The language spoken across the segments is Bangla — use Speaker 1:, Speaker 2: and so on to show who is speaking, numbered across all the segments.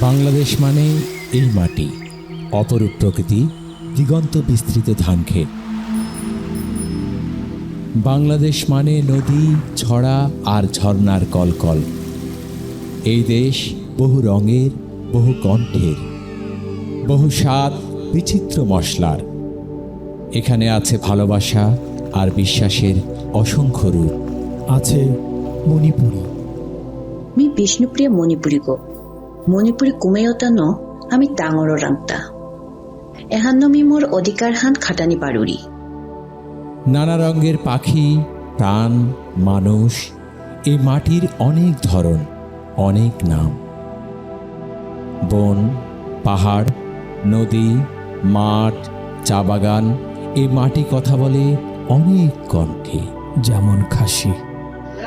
Speaker 1: বাংলাদেশ মানে এই মাটি, অপরূপ প্রকৃতি, দিগন্ত বিস্তৃত ধানক্ষেত। বাংলাদেশ মানে নদী, ছড়া আর ঝর্ণার কলকল। এই দেশ বহু রঙের, বহু কণ্ঠের, বহু স্বাদ, বিচিত্র মশলার। এখানে আছে ভালোবাসা আর বিশ্বাসের অসংখ্য রূপ।
Speaker 2: আছে মণিপুরী।
Speaker 3: মি বিষ্ণুপ্রিয়া মণিপুৰীকো মণিপুৰী কুমেয়তানো আমি ডাঙৰৰ ৰাংতা এহান্ন মি মোর অধিকার হান খাটানি পারুরি।
Speaker 1: নানা রঙের পাখি, প্রাণ, মানুষ, এই মাটির অনেক ধরন, অনেক নাম। বন, পাহাড়, নদী, মাঠ, চা বাগান, এই মাটি কথা বলে অনেক কণ্ঠে।
Speaker 2: যেমন খাসি।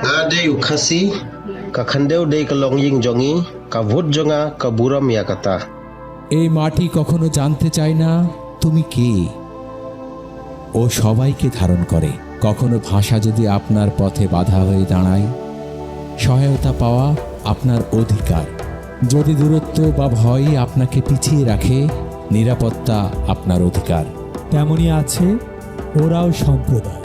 Speaker 4: Adai ukhasi kakhandeu dei kalongying jongi kavut jonga kaburam yakata.
Speaker 1: এই মাটি কখনো জানতে চায় না তুমি কে। ও সবাইকে ধারণ করে। কখনো ভাষা যদি আপনার পথে বাধা হয়ে দাঁড়ায়, সহায়তা পাওয়া আপনার অধিকার। যদি দূরত্ব বা ভয় আপনাকে পিছিয়ে রাখে, নিরাপত্তা আপনার অধিকার।
Speaker 2: তেমনই আছে ওরাও সম্প্রদায়।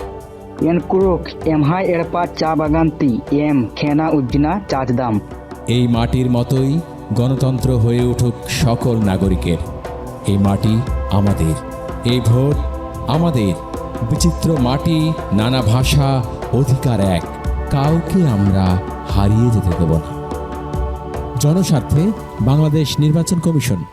Speaker 5: এন কুরুক এমহাই এরপা চা বাগানতি এম খেনা উজ্জিনা চাচদাম।
Speaker 1: এই মাটির মতোই গণতন্ত্র হয়ে উঠুক সকল নাগরিকের। এই মাটি আমাদের, এই ভোট আমাদের। বিচিত্র মাটি, নানা ভাষা, অধিকার এক। কাউকে আমরা হারিয়ে যেতে দেব না। জনস্বার্থে বাংলাদেশ নির্বাচন কমিশন।